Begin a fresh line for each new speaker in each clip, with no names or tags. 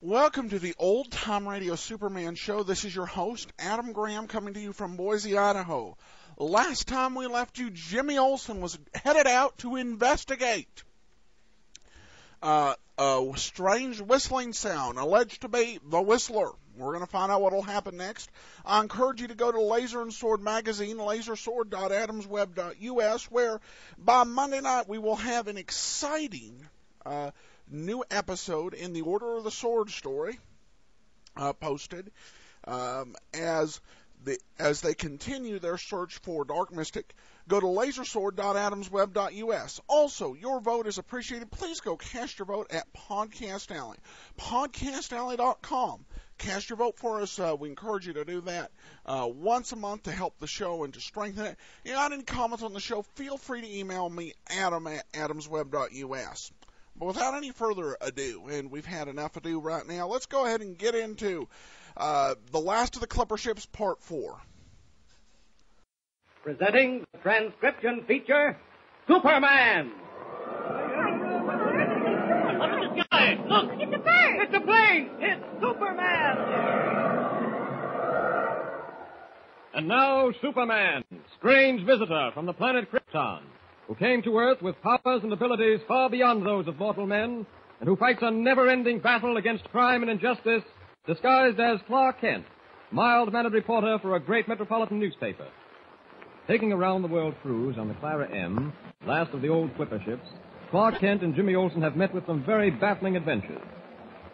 Welcome to the Old Time Radio Superman Show. This is your host, Adam Graham, coming to you from Boise, Idaho. Last time we left you, Jimmy Olsen was headed out to investigate a strange whistling sound, alleged to be the Whistler. We're going to find out what will happen next. I encourage you to go to Laser and Sword magazine, lasersword.adamsweb.us, where by Monday night we will have an exciting new episode in the Order of the Sword story posted as they continue their search for Dark Mystic. Go to lasersword.adamsweb.us. Also, your vote is appreciated. Please go cast your vote at Podcast Alley. PodcastAlley.com. Cast your vote for us. We encourage you to do that once a month to help the show and to strengthen it. If you got any comments on the show, feel free to email me, adam@adamsweb.us. But without any further ado, and we've had enough ado right now, let's go ahead and get into The Last of the Clipper Ships, Part 4.
Presenting the transcription feature, Superman! Up in the sky! Look!
It's a bird!
It's a plane! It's Superman!
And now, Superman, strange visitor from the planet Krypton, who came to Earth with powers and abilities far beyond those of mortal men, and who fights a never-ending battle against crime and injustice, disguised as Clark Kent, mild-mannered reporter for a great metropolitan newspaper. Taking a round-the-world cruise on the Clara M, last of the old clipper ships, Clark Kent and Jimmy Olsen have met with some very baffling adventures.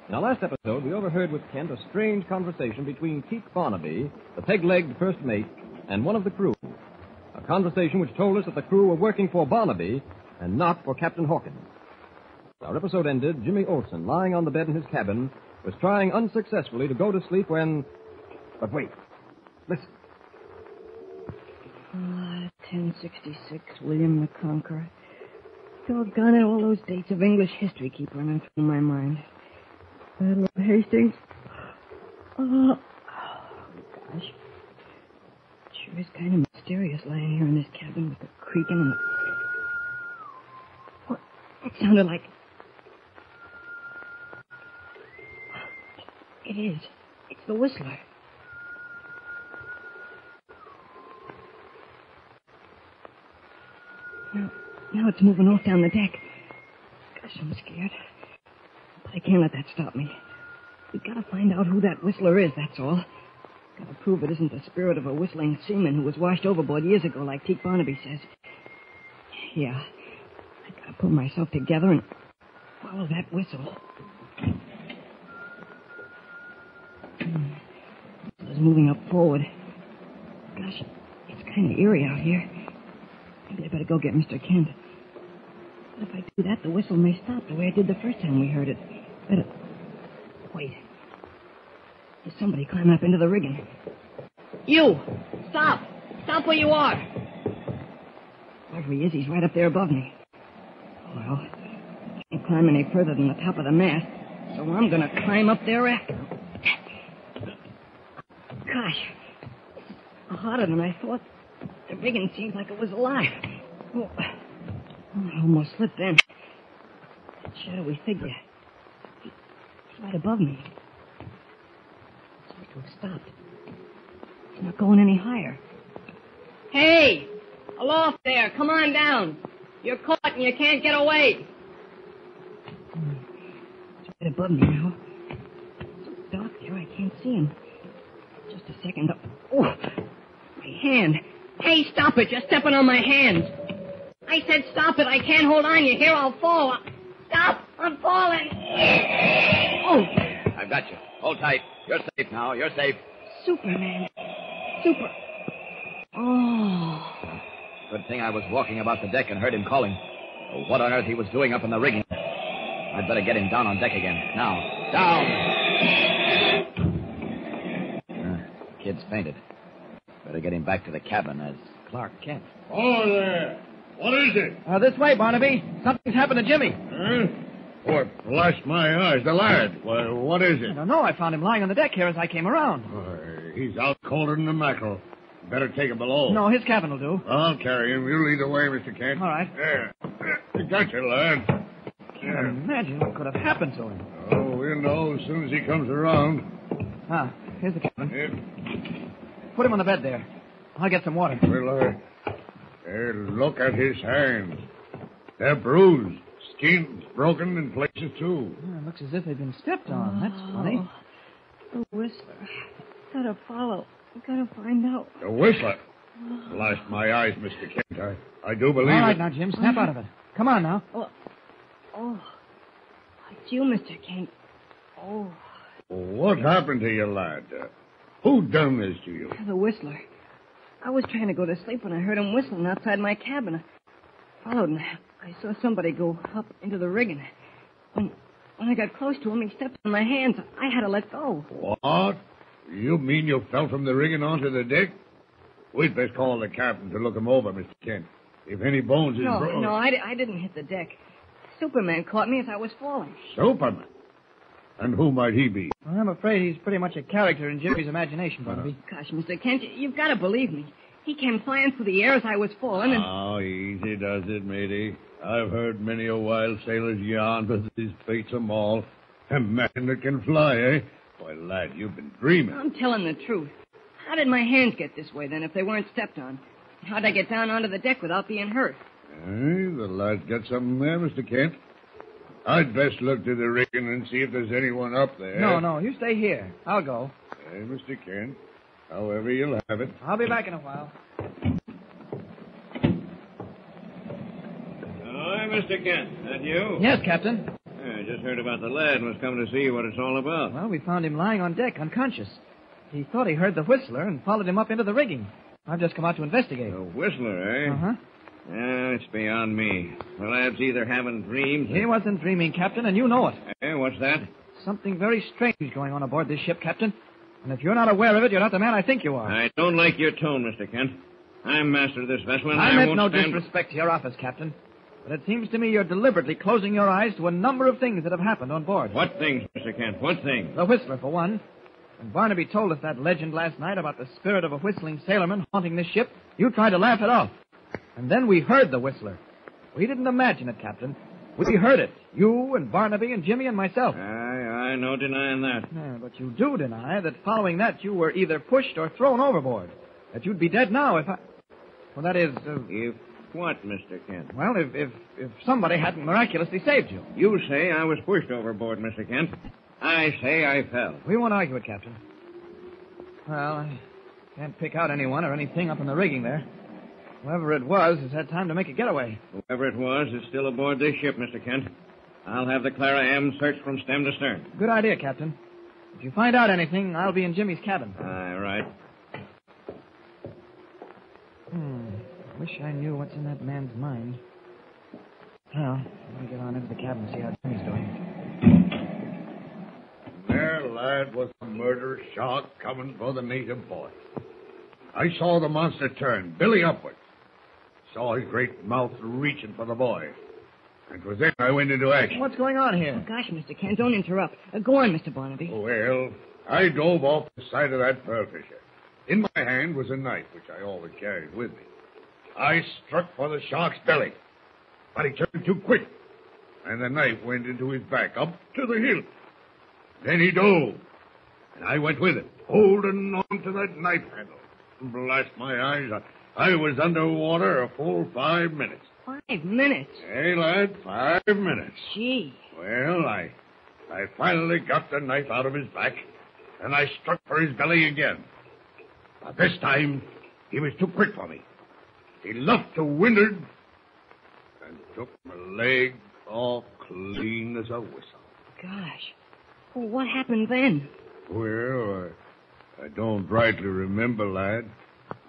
In our last episode, we overheard with Kent a strange conversation between Keith Barnaby, the peg-legged first mate, and one of the crew. A conversation which told us that the crew were working for Barnaby and not for Captain Hawkins. Our episode ended, Jimmy Olsen, lying on the bed in his cabin, was trying unsuccessfully to go to sleep when... But wait. Listen.
1066, William the Conqueror. Doggone it, all those dates of English history keep running through my mind. Battle of Hastings. Oh, gosh. Sure is kind of mysterious lying here in this cabin with the creaking and the... What? That sounded like... It is. It's the Whistler. Now it's moving off down the deck. Gosh, I'm scared. But I can't let that stop me. We've got to find out who that Whistler is, that's all. Got to prove it isn't the spirit of a whistling seaman who was washed overboard years ago, like Teak Barnaby says. Yeah, I got to pull myself together and follow that whistle. Whistler's moving up forward. Gosh, it's kind of eerie out here. Maybe I better go get Mr. Kent. But if I do that, the whistle may stop the way it did the first time we heard it. Better... Wait. There's somebody climbing up into the rigging. You! Stop! Stop where you are! Wherever he is, he's right up there above me. Well, I can't climb any further than the top of the mast, so I'm gonna climb up there after him. Gosh, it's harder than I thought. The rigging seemed like it was alive. Oh, I almost slipped then. That shadowy figure. It's right above me. To have stopped. It's not going any higher. Hey! Aloft there! Come on down! You're caught and you can't get away! It's right above me now. It's so dark there I can't see him. Just a second. Oh! My hand! Hey, stop it! You're stepping on my hands! I said stop it! I can't hold on! You hear? I'll fall! Stop! I'm falling! Oh!
I've got you. Hold tight. You're safe now. You're safe.
Superman. Oh.
Good thing I was walking about the deck and heard him calling. Oh, what on earth he was doing up in the rigging. I'd better get him down on deck again. Now. Down! Kid's fainted. Better get him back to the cabin as Clark Kent.
Oh, there. What is it?
This way, Barnaby. Something's happened to Jimmy.
Huh? Oh, bless my eyes. The lad. Well, what is it?
I don't know. I found him lying on the deck here as I came around.
He's out colder than the mackerel. Better take him below.
No, his cabin will do.
I'll carry him. You lead the way, Mr. Kent.
All right.
There. Gotcha, lad.
can't imagine what could have happened to him.
Oh, we'll know as soon as he comes around.
Ah, here's the cabin.
Yeah.
Put him on the bed there. I'll get some water.
Well, look at his hands. They're bruised. Skin's broken in places, too.
It looks as if they've been stepped on. That's funny.
The Whistler. Gotta follow. Gotta find out.
The Whistler. Blast my eyes, Mr. Kent. I do believe
All right,
it.
now, Jim, snap out of it. Come on, now.
Oh, it's you, Mr. Kent. Oh,
What happened to you, lad? Who done this to you?
the Whistler. I was trying to go to sleep when I heard him whistling outside my cabin. I followed him. I saw somebody go up into the rigging. When I got close to him, he stepped on my hands. I had to let go.
What? You mean you fell from the rigging onto the deck? We'd best call the captain to look him over, Mr. Kent. If any bones is broken...
No, I didn't hit the deck. Superman caught me as I was falling.
Superman? And who might he be?
Well, I'm afraid he's pretty much a character in Jimmy's imagination, Barnaby.
Gosh, Mr. Kent, you've got to believe me. He came flying through the air as I was falling, and...
Oh, easy does it, matey. I've heard many a wild sailor's yarn, but this beats 'em all. A man that can fly, eh? Why, lad, you've been dreaming.
I'm telling the truth. How did my hands get this way, then, if they weren't stepped on? How'd I get down onto the deck without being hurt?
The lad's got something there, Mr. Kent. I'd best look to the rigging and see if there's anyone up there.
No, you stay here. I'll go.
Hey, Mr. Kent. However you'll have it.
I'll be back in a while.
Hi, Mr. Kent. That you?
Yes, Captain.
I just heard about the lad and was coming to see what it's all about.
Well, we found him lying on deck, unconscious. He thought he heard the Whistler and followed him up into the rigging. I've just come out to investigate.
The Whistler, eh?
Uh-huh.
It's beyond me. The lad's either having dreams...
He wasn't dreaming, Captain, and you know it.
What's that?
Something very strange going on aboard this ship, Captain. And if you're not aware of it, you're not the man I think you are.
I don't like your tone, Mr. Kent. I'm master of this vessel, and
I meant
won't
no
stand...
disrespect to your office, Captain. But it seems to me you're deliberately closing your eyes to a number of things that have happened on board.
What things, Mr. Kent? What things?
The Whistler, for one. When Barnaby told us that legend last night about the spirit of a whistling sailorman haunting this ship, you tried to laugh it off. And then we heard the Whistler. We didn't imagine it, Captain. We heard it. You and Barnaby and Jimmy and myself.
I no denying that.
Yeah, but you do deny that following that you were either pushed or thrown overboard. That you'd be dead now if I... Well, that is...
If what, Mr. Kent?
Well, if somebody hadn't miraculously saved you.
You say I was pushed overboard, Mr. Kent. I say I fell.
We won't argue it, Captain. Well, I can't pick out anyone or anything up in the rigging there. Whoever it was has had time to make a getaway.
Whoever it was is still aboard this ship, Mr. Kent. I'll have the Clara M searched from stem to stern.
Good idea, Captain. If you find out anything, I'll be in Jimmy's cabin.
Aye, right.
Wish I knew what's in that man's mind. Well, let me get on into the cabin and see how Jimmy's doing.
There, lad, was a murderous shark coming for the native boy. I saw the monster turn, belly upward. Saw his great mouth reaching for the boy. And 'twas then I went into action.
What's going on here?
Gosh, Mr. Kent, don't interrupt. Go on, Mr. Barnaby.
Well, I dove off the side of that pearl fisher. In my hand was a knife, which I always carried with me. I struck for the shark's belly, but he turned too quick, and the knife went into his back, up to the hilt. Then he dove, and I went with him, holding on to that knife handle. Blast my eyes, I was underwater a full 5 minutes.
5 minutes?
Hey, lad, 5 minutes.
Gee.
Well, I finally got the knife out of his back, and I struck for his belly again. But this time, he was too quick for me. He luffed to windward and took my leg off clean as a whistle.
Gosh. Well, what happened then?
Well, I don't rightly remember, lad.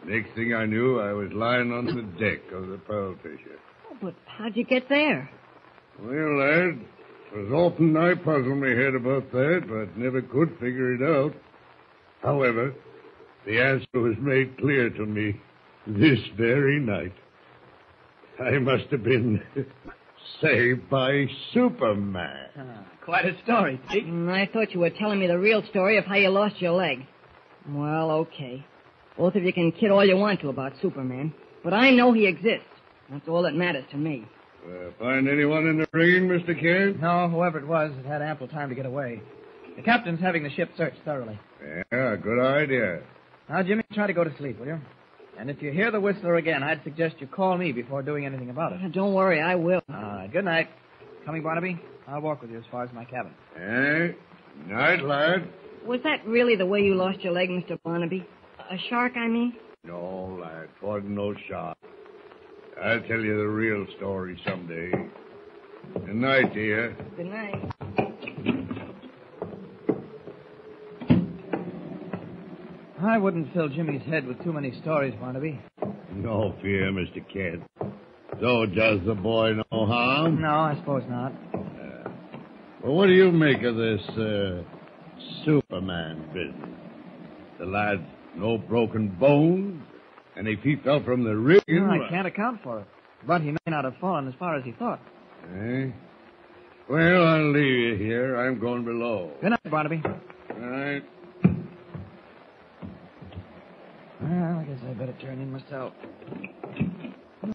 Next thing I knew, I was lying on the deck of the pearl fisher.
Oh, but how'd you get there?
Well, lad, it was often I puzzled my head about that, but never could figure it out. However, the answer was made clear to me this very night. I must have been saved by Superman.
Quite a story, Chief.
I thought you were telling me the real story of how you lost your leg. Well, okay. Both of you can kid all you want to about Superman, but I know he exists. That's all that matters to me.
Find anyone in the rigging, Mr. Kent?
No, whoever it was, it had ample time to get away. The captain's having the ship searched thoroughly.
Yeah, good idea.
Now, Jimmy, try to go to sleep, will you? And if you hear the whistler again, I'd suggest you call me before doing anything about it.
Don't worry, I will.
All right, good night. Coming, Barnaby? I'll walk with you as far as my cabin.
Hey, night, lad.
Was that really the way you lost your leg, Mr. Barnaby? A shark, I mean?
No, lad, 'twasn't no shot. I'll tell you the real story someday. Good night, dear.
Good night.
I wouldn't fill Jimmy's head with too many stories, Barnaby.
No fear, Mr. Kent. So does the boy no harm?
No, I suppose not.
Well, what do you make of this, Superman business? The lad's no broken bones, and if he fell from the rigging...
No, I can't account for it. But he may not have fallen as far as he thought.
Eh? Well, I'll leave you here. I'm going below.
Good night, Barnaby.
All right.
Well, I guess I better turn in myself.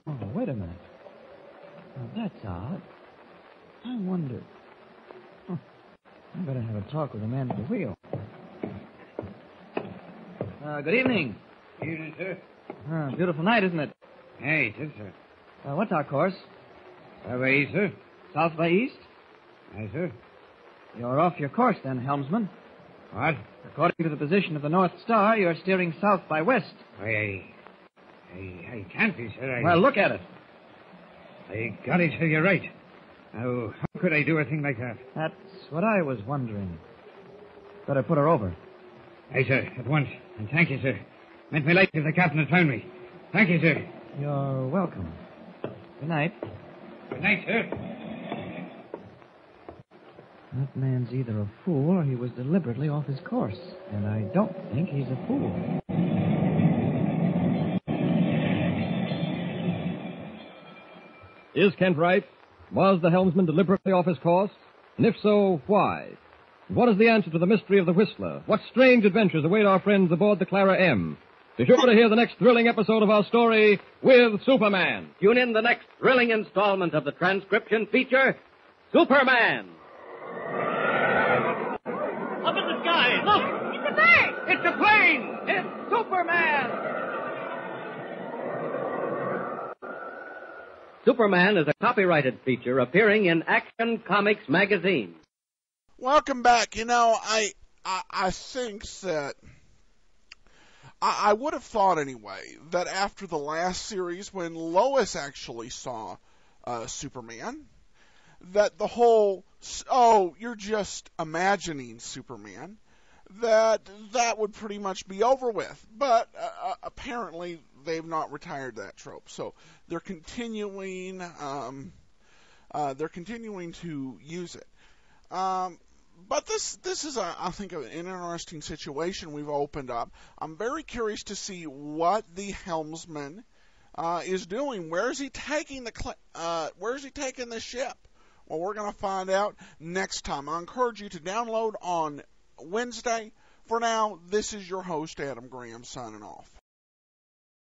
Oh, wait a minute. Now, that's odd. I wonder... Huh. I better have a talk with the man at the wheel. Good evening.
Evening, sir.
Beautiful night, isn't it?
Hey, it is, sir.
What's our course?
By east, sir.
South by east?
Aye, sir.
You're off your course then, helmsman.
What?
According to the position of the North Star, you're steering south by west.
I can't be, sir.
Well, look at it.
I got it, sir. You're right. Now, how could I do a thing like that?
That's what I was wondering. Better put her over.
Aye, sir. At once. And thank you, sir. Meant me life if the captain had found me. Thank you, sir.
You're welcome. Good night.
Good night, sir.
That man's either a fool or he was deliberately off his course. And I don't think he's a fool.
Is Kent right? Was the helmsman deliberately off his course? And if so, why? And what is the answer to the mystery of the Whistler? What strange adventures await our friends aboard the Clara M? Be sure to hear the next thrilling episode of our story with Superman.
Tune in the next thrilling installment of the transcription feature, Superman.
Up in the sky, look! It's a bird!
It's a plane! It's Superman! Superman is a copyrighted feature appearing in Action Comics magazine.
Welcome back. You know, I think that I would have thought anyway that after the last series, when Lois actually saw Superman, that the whole, oh, you're just imagining Superman, that would pretty much be over with. But apparently they've not retired that trope, so they're continuing to use it. But this is, I think, an interesting situation we've opened up. I'm very curious to see what the helmsman is doing. Where is he taking the ship? Well, we're going to find out next time. I encourage you to download on Wednesday. For now, this is your host, Adam Graham, signing off.